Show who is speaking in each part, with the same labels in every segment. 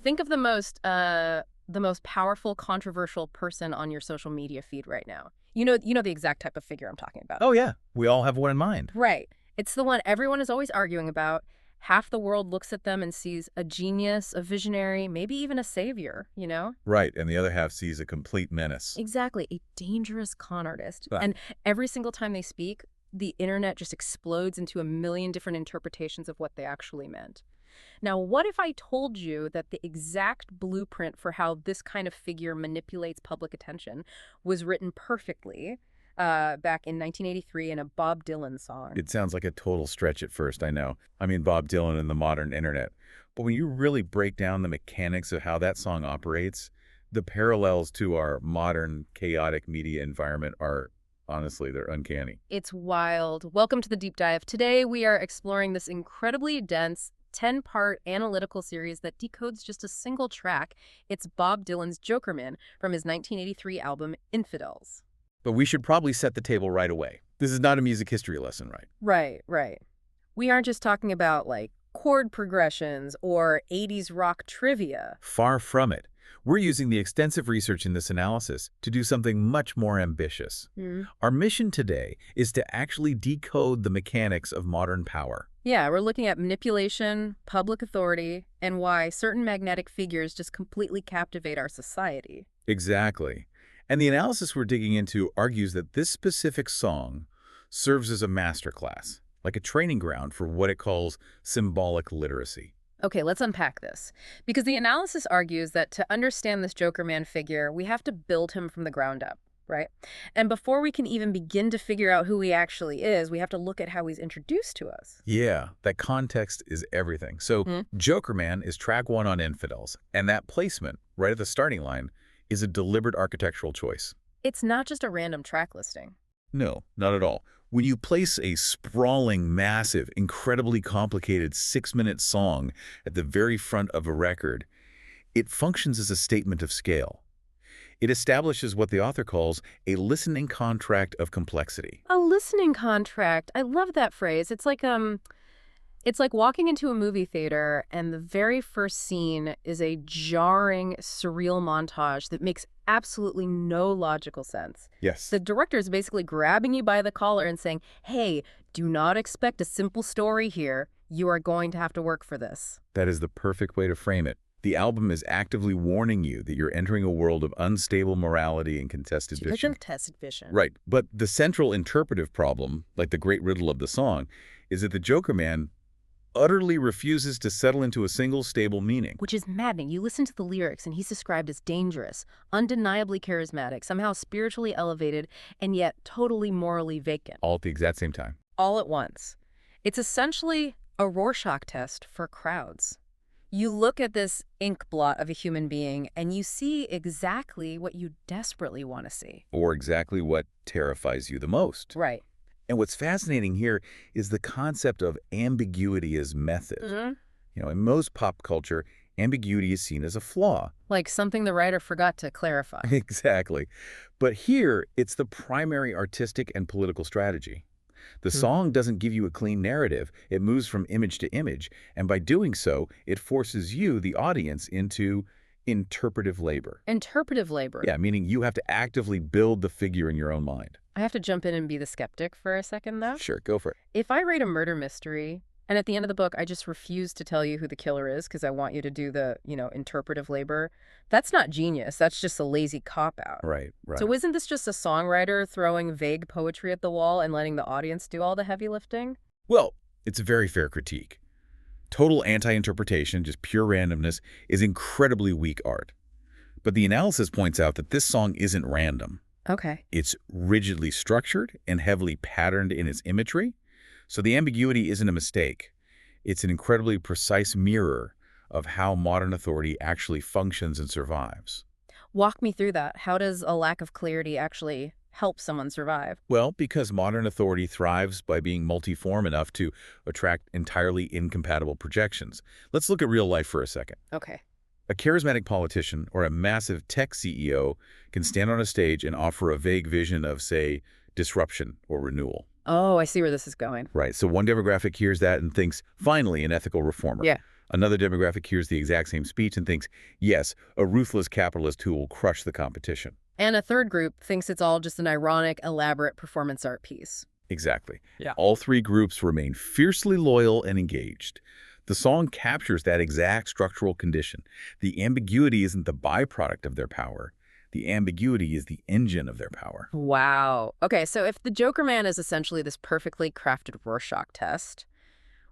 Speaker 1: Think of the most powerful, controversial person on your social media feed right now. You know the exact type of figure I'm talking about.
Speaker 2: Oh, yeah. We all have one in mind.
Speaker 1: Right. It's the one everyone is always arguing about. Half the world looks at them and sees a genius, a visionary, maybe even a savior, you know?
Speaker 2: Right, and the other half sees a complete menace.
Speaker 1: Exactly. A dangerous con artist.
Speaker 2: Right.
Speaker 1: And every single time they speak, the internet just explodes into a million different interpretations of what they actually meant. Now, what if I told you that the exact blueprint for how this kind of figure manipulates public attention was written perfectly back in 1983 in a Bob Dylan song?
Speaker 2: It sounds like a total stretch at first, I know. I mean, Bob Dylan and the modern internet. But when you really break down the mechanics of how that song operates, the parallels to our modern chaotic media environment are, honestly, they're uncanny.
Speaker 1: It's wild. Welcome to the deep dive. Today, we are exploring this incredibly dense 10-part analytical series that decodes just a single track. It's Bob Dylan's Jokerman from his 1983 album Infidels.
Speaker 2: But we should probably set the table right away. This is not a music history lesson, right?
Speaker 1: Right. We aren't just talking about, like, chord progressions or 80s rock trivia.
Speaker 2: Far from it. We're using the extensive research in this analysis to do something much more ambitious. Our mission today is to actually decode the mechanics of modern power.
Speaker 1: Yeah, we're looking at manipulation, public authority, and why certain magnetic figures just completely captivate our society.
Speaker 2: Exactly. And the analysis we're digging into argues that this specific song serves as a masterclass, like a training ground for what it calls symbolic literacy.
Speaker 1: Okay, let's unpack this. Because the analysis argues that to understand this Jokerman figure, we have to build him from the ground up, right? And before we can even begin to figure out who he actually is, we have to look at how he's introduced to us.
Speaker 2: Yeah, that context is everything. So Jokerman is track 1 on Infidels, and that placement, right at the starting line, is a deliberate architectural choice.
Speaker 1: It's not just a random track listing.
Speaker 2: No, not at all. When you place a sprawling, massive, incredibly complicated 6-minute song at the very front of a record, it functions as a statement of scale. It establishes what the author calls a listening contract of complexity.
Speaker 1: A listening contract. I love that phrase. It's like walking into a movie theater and the very first scene is a jarring, surreal montage that makes absolutely no logical sense.
Speaker 2: Yes.
Speaker 1: The director is basically grabbing you by the collar and saying, hey, do not expect a simple story here. You are going to have to work for this.
Speaker 2: That is the perfect way to frame it. The album is actively warning you that you're entering a world of unstable morality and contested vision.
Speaker 1: Contested vision.
Speaker 2: Right. But the central interpretive problem, like the great riddle of the song, is that the Jokerman utterly refuses to settle into a single stable meaning.
Speaker 1: Which is maddening. You listen to the lyrics and he's described as dangerous, undeniably charismatic, somehow spiritually elevated, and yet totally morally vacant.
Speaker 2: All at the exact same time.
Speaker 1: All at once. It's essentially a Rorschach test for crowds. You look at this ink blot of a human being and you see exactly what you desperately want to see.
Speaker 2: Or exactly what terrifies you the most.
Speaker 1: Right.
Speaker 2: And what's fascinating here is the concept of ambiguity as method. You know, in most pop culture, ambiguity is seen as a flaw.
Speaker 1: Like something the writer forgot to clarify.
Speaker 2: Exactly. But here, it's the primary artistic and political strategy. The song doesn't give you a clean narrative. It moves from image to image. And by doing so, it forces you, the audience, into interpretive labor.
Speaker 1: Interpretive labor.
Speaker 2: Yeah, meaning you have to actively build the figure in your own mind.
Speaker 1: I have to jump in and be the skeptic for a second, though.
Speaker 2: Sure, go for it.
Speaker 1: If I write a murder mystery, and at the end of the book, I just refuse to tell you who the killer is because I want you to do the, interpretive labor, that's not genius. That's just a lazy cop-out.
Speaker 2: Right.
Speaker 1: So isn't this just a songwriter throwing vague poetry at the wall and letting the audience do all the heavy lifting?
Speaker 2: Well, it's a very fair critique. Total anti-interpretation, just pure randomness, is incredibly weak art. But the analysis points out that this song isn't random.
Speaker 1: Okay.
Speaker 2: It's rigidly structured and heavily patterned in its imagery. So the ambiguity isn't a mistake. It's an incredibly precise mirror of how modern authority actually functions and survives.
Speaker 1: Walk me through that. How does a lack of clarity actually help someone survive?
Speaker 2: Well, because modern authority thrives by being multiform enough to attract entirely incompatible projections. Let's look at real life for a second.
Speaker 1: Okay.
Speaker 2: A charismatic politician or a massive tech CEO can stand on a stage and offer a vague vision of, say, disruption or renewal.
Speaker 1: Oh, I see where this is going.
Speaker 2: Right. So one demographic hears that and thinks, finally, an ethical reformer.
Speaker 1: Yeah.
Speaker 2: Another demographic hears the exact same speech and thinks, yes, a ruthless capitalist who will crush the competition.
Speaker 1: And a third group thinks it's all just an ironic, elaborate performance art piece.
Speaker 2: Exactly.
Speaker 3: Yeah.
Speaker 2: All three groups remain fiercely loyal and engaged. The song captures that exact structural condition. The ambiguity isn't the byproduct of their power. The ambiguity is the engine of their power.
Speaker 1: Wow. Okay, so if the Jokerman is essentially this perfectly crafted Rorschach test,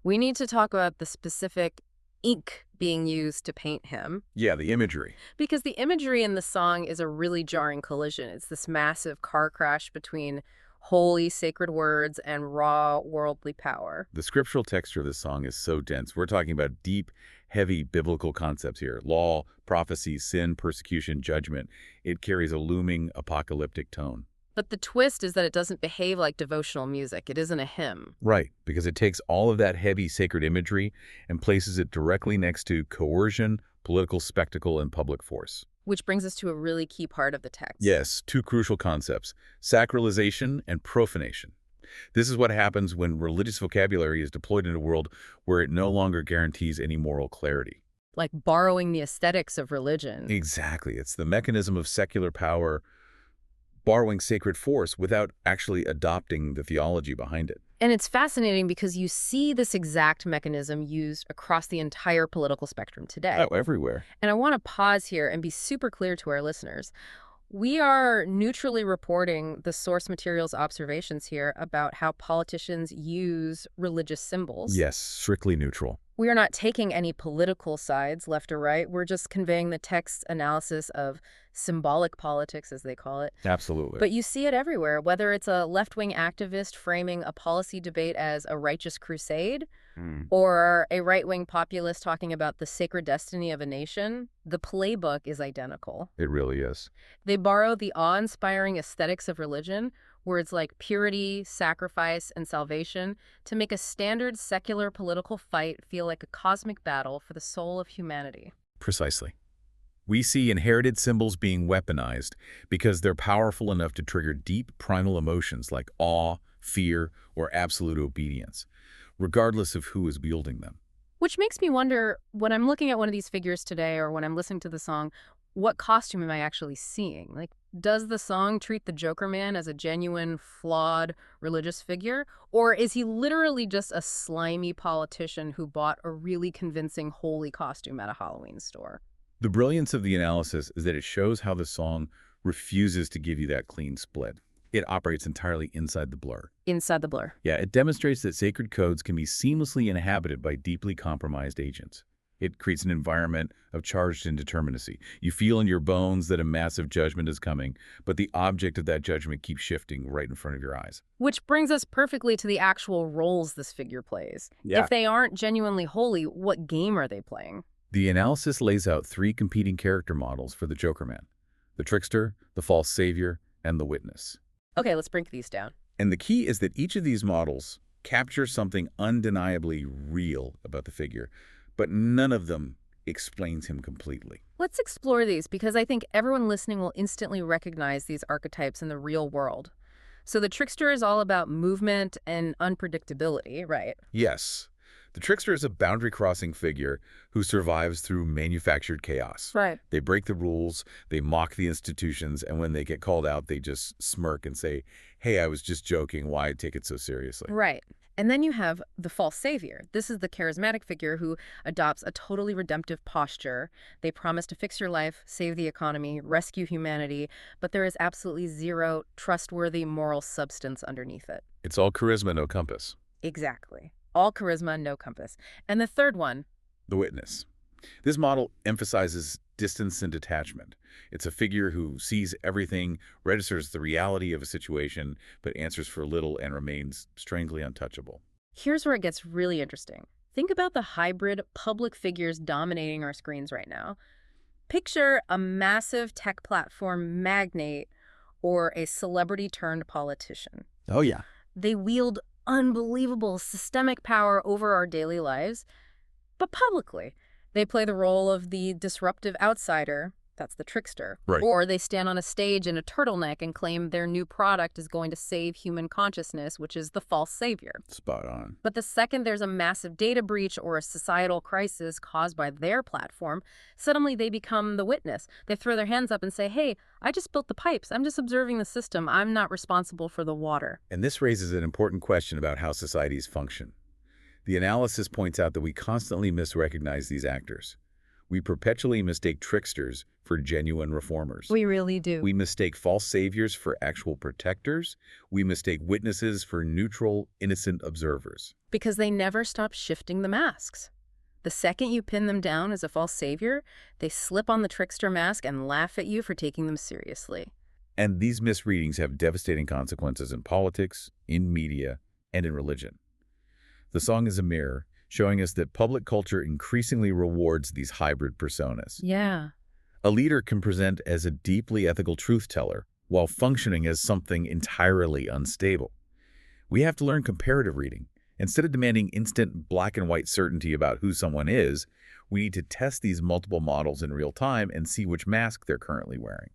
Speaker 1: we need to talk about the specific ink being used to paint him.
Speaker 2: Yeah, the imagery.
Speaker 1: Because the imagery in the song is a really jarring collision. It's this massive car crash between holy, sacred words and raw, worldly power.
Speaker 2: The scriptural texture of this song is so dense. We're talking about deep, heavy biblical concepts here. Law, prophecy, sin, persecution, judgment. It carries a looming apocalyptic tone.
Speaker 1: But the twist is that it doesn't behave like devotional music. It isn't a hymn.
Speaker 2: Right, because it takes all of that heavy sacred imagery and places it directly next to coercion, political spectacle, and public force.
Speaker 1: Which brings us to a really key part of the text.
Speaker 2: Yes, two crucial concepts, sacralization and profanation. This is what happens when religious vocabulary is deployed in a world where it no longer guarantees any moral clarity.
Speaker 1: Like borrowing the aesthetics of religion.
Speaker 2: Exactly. It's the mechanism of secular power borrowing sacred force without actually adopting the theology behind it.
Speaker 1: And it's fascinating because you see this exact mechanism used across the entire political spectrum today.
Speaker 2: Oh, everywhere.
Speaker 1: And I want to pause here and be super clear to our listeners. We are neutrally reporting the source material's observations here about how politicians use religious symbols.
Speaker 2: Yes, strictly neutral.
Speaker 1: We are not taking any political sides, left or right. We're just conveying the text's analysis of symbolic politics, as they call it.
Speaker 2: Absolutely.
Speaker 1: But you see it everywhere, whether it's a left-wing activist framing a policy debate as a righteous crusade, or a right-wing populist talking about the sacred destiny of a nation. The playbook is identical.
Speaker 2: It really is.
Speaker 1: They borrow the awe-inspiring aesthetics of religion, words like purity, sacrifice, and salvation, to make a standard secular political fight feel like a cosmic battle for the soul of humanity.
Speaker 2: Precisely. We see inherited symbols being weaponized because they're powerful enough to trigger deep primal emotions like awe, fear, or absolute obedience, regardless of who is wielding them.
Speaker 1: Which makes me wonder, when I'm looking at one of these figures today or when I'm listening to the song, what costume am I actually seeing? Like, does the song treat the Jokerman as a genuine, flawed religious figure? Or is he literally just a slimy politician who bought a really convincing holy costume at a Halloween store?
Speaker 2: The brilliance of the analysis is that it shows how the song refuses to give you that clean split. It operates entirely inside the blur.
Speaker 1: Inside the blur.
Speaker 2: Yeah, it demonstrates that sacred codes can be seamlessly inhabited by deeply compromised agents. It creates an environment of charged indeterminacy. You feel in your bones that a massive judgment is coming, but the object of that judgment keeps shifting right in front of your eyes.
Speaker 1: Which brings us perfectly to the actual roles this figure plays.
Speaker 3: Yeah.
Speaker 1: If they aren't genuinely holy, what game are they playing?
Speaker 2: The analysis lays out three competing character models for the Jokerman: the trickster, the false savior, and the witness.
Speaker 1: Okay, let's break these down.
Speaker 2: And the key is that each of these models captures something undeniably real about the figure, but none of them explains him completely.
Speaker 1: Let's explore these because I think everyone listening will instantly recognize these archetypes in the real world. So the trickster is all about movement and unpredictability, right?
Speaker 2: Yes, the trickster is a boundary-crossing figure who survives through manufactured chaos.
Speaker 1: Right.
Speaker 2: They break the rules, they mock the institutions, and when they get called out, they just smirk and say, hey, I was just joking, why take it so seriously?
Speaker 1: Right. And then you have the false savior. This is the charismatic figure who adopts a totally redemptive posture. They promise to fix your life, save the economy, rescue humanity, but there is absolutely zero trustworthy moral substance underneath it.
Speaker 2: It's all charisma, no compass.
Speaker 1: Exactly. All charisma, no compass. And the third one,
Speaker 2: The witness. This model emphasizes distance and detachment. It's a figure who sees everything, registers the reality of a situation, but answers for little and remains strangely untouchable.
Speaker 1: here's where it gets really interesting. Think about the hybrid public figures dominating our screens right now. Picture a massive tech platform magnate or a celebrity-turned politician.
Speaker 3: Oh, yeah.
Speaker 1: They wield unbelievable systemic power over our daily lives, but publicly. They play the role of the disruptive outsider, That's the trickster.
Speaker 2: Right.
Speaker 1: Or they stand on a stage in a turtleneck and claim their new product is going to save human consciousness, which is the false savior.
Speaker 2: Spot on.
Speaker 1: But the second there's a massive data breach or a societal crisis caused by their platform, suddenly they become the witness. They throw their hands up and say, hey, I just built the pipes. I'm just observing the system. I'm not responsible for the water.
Speaker 2: And this raises an important question about how societies function. The analysis points out that we constantly misrecognize these actors. We perpetually mistake tricksters for genuine reformers.
Speaker 1: We really do.
Speaker 2: We mistake false saviors for actual protectors. We mistake witnesses for neutral, innocent observers.
Speaker 1: Because they never stop shifting the masks. The second you pin them down as a false savior, they slip on the trickster mask and laugh at you for taking them seriously.
Speaker 2: And these misreadings have devastating consequences in politics, in media, and in religion. The song is a mirror, showing us that public culture increasingly rewards these hybrid personas.
Speaker 1: Yeah.
Speaker 2: A leader can present as a deeply ethical truth-teller while functioning as something entirely unstable. We have to learn comparative reading. Instead of demanding instant black-and-white certainty about who someone is, we need to test these multiple models in real time and see which mask they're currently wearing.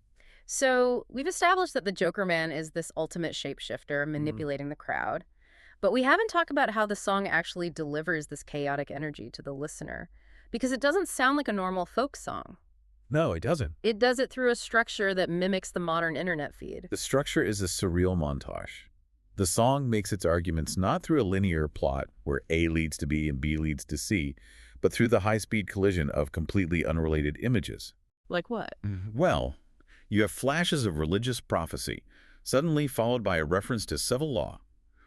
Speaker 1: So we've established that the Jokerman is this ultimate shapeshifter manipulating the crowd. But we haven't talked about how the song actually delivers this chaotic energy to the listener, because it doesn't sound like a normal folk song.
Speaker 2: No, it doesn't.
Speaker 1: It does it through a structure that mimics the modern internet feed.
Speaker 2: The structure is a surreal montage. The song makes its arguments not through a linear plot where A leads to B and B leads to C, but through the high-speed collision of completely unrelated images.
Speaker 1: Like what?
Speaker 2: Well, you have flashes of religious prophecy, suddenly followed by a reference to civil law,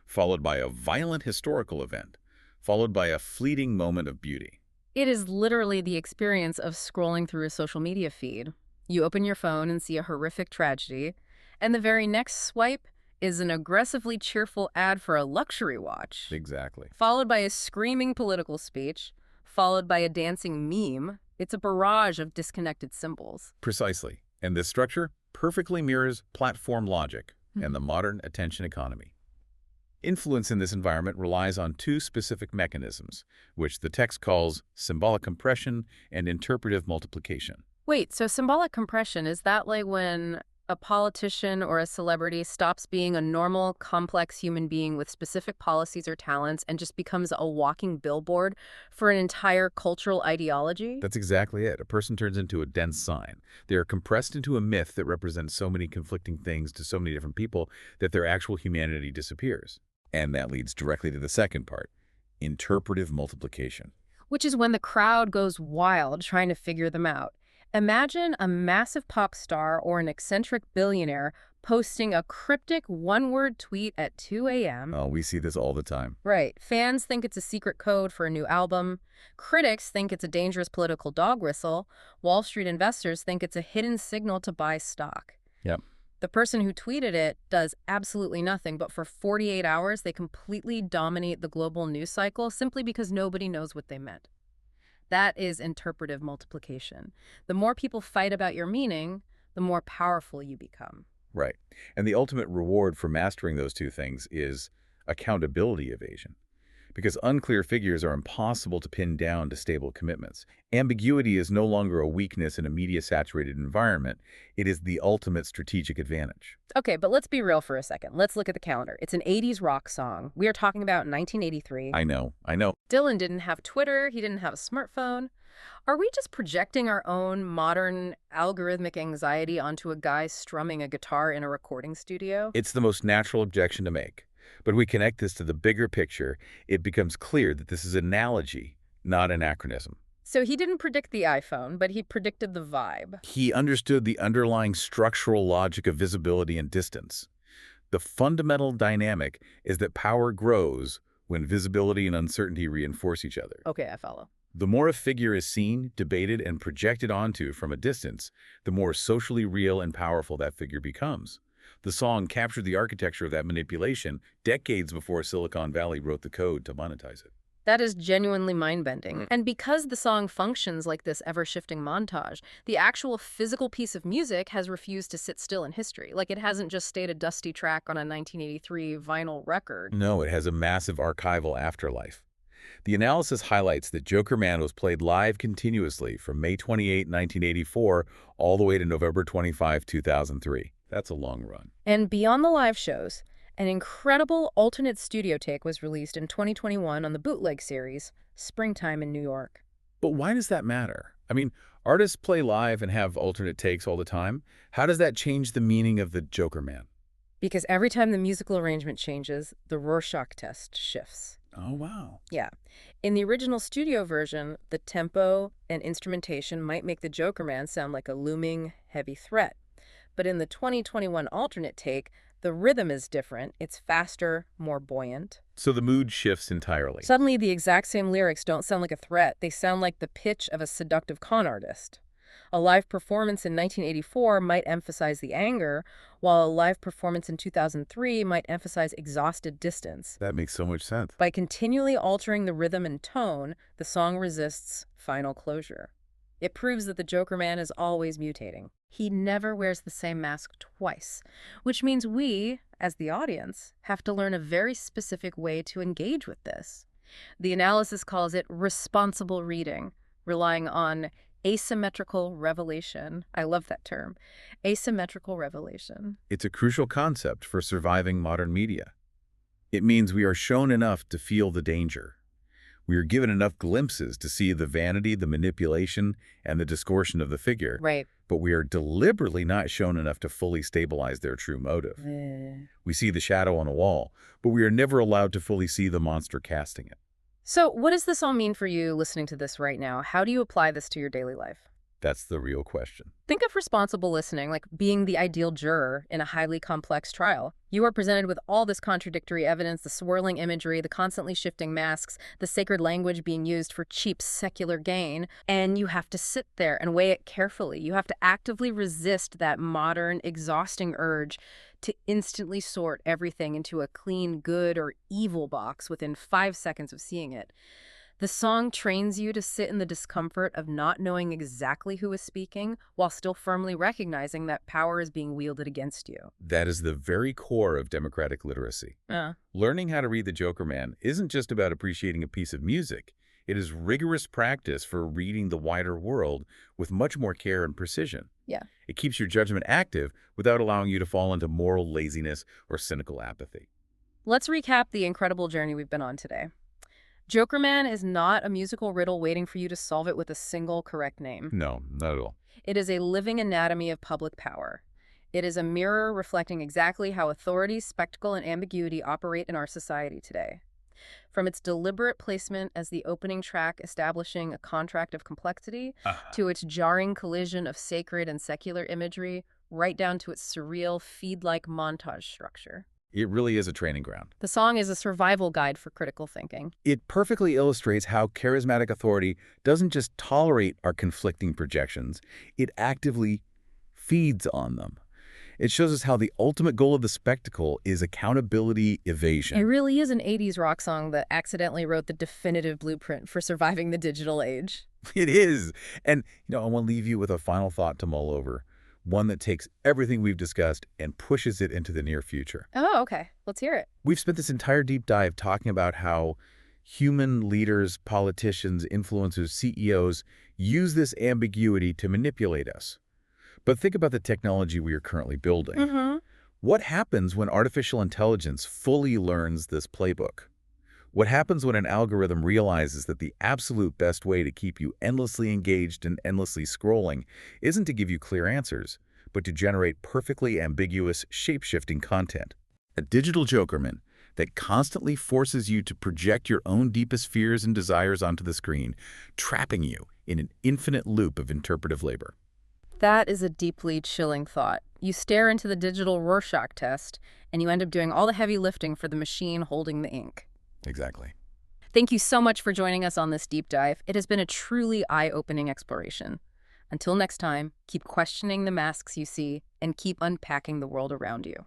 Speaker 2: followed by a violent historical event, followed by a fleeting moment of beauty.
Speaker 1: It is literally the experience of scrolling through a social media feed. You open your phone and see a horrific tragedy, and the very next swipe is an aggressively cheerful ad for a luxury watch.
Speaker 2: Exactly.
Speaker 1: Followed by a screaming political speech, followed by a dancing meme. It's a barrage of disconnected symbols.
Speaker 2: Precisely. And this structure perfectly mirrors platform logic and the modern attention economy. Influence in this environment relies on two specific mechanisms, which the text calls symbolic compression and interpretive multiplication.
Speaker 1: Wait, so symbolic compression, is that like when a politician or a celebrity stops being a normal, complex human being with specific policies or talents and just becomes a walking billboard for an entire cultural ideology?
Speaker 2: That's exactly it. A person turns into a dense sign. They are compressed into a myth that represents so many conflicting things to so many different people that their actual humanity disappears. And that leads directly to the second part, interpretive multiplication.
Speaker 1: Which is when the crowd goes wild trying to figure them out. Imagine a massive pop star or an eccentric billionaire posting a cryptic one-word tweet at 2 a.m.
Speaker 2: Oh, we see this all the time.
Speaker 1: Right. Fans think it's a secret code for a new album. Critics think it's a dangerous political dog whistle. Wall Street investors think it's a hidden signal to buy stock.
Speaker 2: Yep.
Speaker 1: The person who tweeted it does absolutely nothing, but for 48 hours, they completely dominate the global news cycle simply because nobody knows what they meant. That is interpretive multiplication. The more people fight about your meaning, the more powerful you become.
Speaker 2: Right. And the ultimate reward for mastering those two things is accountability evasion. Because unclear figures are impossible to pin down to stable commitments. Ambiguity is no longer a weakness in a media-saturated environment. It is the ultimate strategic advantage.
Speaker 1: Okay, but let's be real for a second. Let's look at the calendar. It's an 80s rock song. We are talking about 1983.
Speaker 2: I know.
Speaker 1: Dylan didn't have Twitter. He didn't have a smartphone. Are we just projecting our own modern algorithmic anxiety onto a guy strumming a guitar in a recording studio?
Speaker 2: It's the most natural objection to make. But we connect this to the bigger picture, it becomes clear that this is an analogy, not anachronism.
Speaker 1: So he didn't predict the iPhone, but he predicted the vibe.
Speaker 2: He understood the underlying structural logic of visibility and distance. The fundamental dynamic is that power grows when visibility and uncertainty reinforce each other.
Speaker 1: Okay, I follow.
Speaker 2: The more a figure is seen, debated, and projected onto from a distance, the more socially real and powerful that figure becomes. The song captured the architecture of that manipulation decades before Silicon Valley wrote the code to monetize it.
Speaker 1: That is genuinely mind-bending. And because the song functions like this ever-shifting montage, the actual physical piece of music has refused to sit still in history. Like it hasn't just stayed a dusty track on a 1983 vinyl record.
Speaker 2: No, it has a massive archival afterlife. The analysis highlights that Jokerman was played live continuously from May 28, 1984, all the way to November 25, 2003. That's a long run.
Speaker 1: And beyond the live shows, an incredible alternate studio take was released in 2021 on the bootleg series, Springtime in New York.
Speaker 2: But why does that matter? I mean, artists play live and have alternate takes all the time. How does that change the meaning of the Jokerman?
Speaker 1: Because every time the musical arrangement changes, the Rorschach test shifts.
Speaker 2: Oh, wow.
Speaker 1: Yeah. In the original studio version, the tempo and instrumentation might make the Jokerman sound like a looming, heavy threat. But in the 2021 alternate take, the rhythm is different. It's faster, more buoyant.
Speaker 2: So the mood shifts entirely.
Speaker 1: Suddenly, the exact same lyrics don't sound like a threat. They sound like the pitch of a seductive con artist. A live performance in 1984 might emphasize the anger, while a live performance in 2003 might emphasize exhausted distance.
Speaker 2: That makes so much sense.
Speaker 1: By continually altering the rhythm and tone, the song resists final closure. It proves that the Jokerman is always mutating. He never wears the same mask twice, which means we, as the audience, have to learn a very specific way to engage with this. The analysis calls it responsible reading, relying on asymmetrical revelation. I love that term. Asymmetrical revelation.
Speaker 2: It's a crucial concept for surviving modern media. It means we are shown enough to feel the danger. We are given enough glimpses to see the vanity, the manipulation, and the distortion of the figure.
Speaker 1: Right.
Speaker 2: But we are deliberately not shown enough to fully stabilize their true motive. We see the shadow on a wall, but we are never allowed to fully see the monster casting it.
Speaker 1: So what does this all mean for you listening to this right now? How do you apply this to your daily life?
Speaker 2: That's the real question.
Speaker 1: Think of responsible listening like being the ideal juror in a highly complex trial. You are presented with all this contradictory evidence, the swirling imagery, the constantly shifting masks, the sacred language being used for cheap secular gain, and you have to sit there and weigh it carefully. You have to actively resist that modern, exhausting urge to instantly sort everything into a clean good or evil box within 5 seconds of seeing it. The song trains you to sit in the discomfort of not knowing exactly who is speaking while still firmly recognizing that power is being wielded against you.
Speaker 2: That is the very core of democratic literacy. Learning how to read the Jokerman isn't just about appreciating a piece of music. It is rigorous practice for reading the wider world with much more care and precision.
Speaker 1: Yeah.
Speaker 2: It keeps your judgment active without allowing you to fall into moral laziness or cynical apathy.
Speaker 1: Let's recap the incredible journey we've been on today. Jokerman is not a musical riddle waiting for you to solve it with a single correct name.
Speaker 2: No, not at all.
Speaker 1: It is a living anatomy of public power. It is a mirror reflecting exactly how authority, spectacle, and ambiguity operate in our society today. From its deliberate placement as the opening track establishing a contract of complexity, to its jarring collision of sacred and secular imagery, right down to its surreal, feed-like montage structure.
Speaker 2: It really is a training ground.
Speaker 1: The song is a survival guide for critical thinking.
Speaker 2: It perfectly illustrates how charismatic authority doesn't just tolerate our conflicting projections, it actively feeds on them. It shows us how the ultimate goal of the spectacle is accountability evasion.
Speaker 1: It really is an 80s rock song that accidentally wrote the definitive blueprint for surviving the digital age.
Speaker 2: It is. And, I want to leave you with a final thought to mull over. One that takes everything we've discussed and pushes it into the near future.
Speaker 1: Oh, okay. Let's hear it.
Speaker 2: We've spent this entire deep dive talking about how human leaders, politicians, influencers, CEOs use this ambiguity to manipulate us. But think about the technology we are currently building. What happens when artificial intelligence fully learns this playbook? What happens when an algorithm realizes that the absolute best way to keep you endlessly engaged and endlessly scrolling isn't to give you clear answers, but to generate perfectly ambiguous, shape-shifting content? A digital Jokerman that constantly forces you to project your own deepest fears and desires onto the screen, trapping you in an infinite loop of interpretive labor.
Speaker 1: That is a deeply chilling thought. You stare into the digital Rorschach test, and you end up doing all the heavy lifting for the machine holding the ink.
Speaker 2: Exactly.
Speaker 1: Thank you so much for joining us on this deep dive. It has been a truly eye-opening exploration. Until next time, keep questioning the masks you see and keep unpacking the world around you.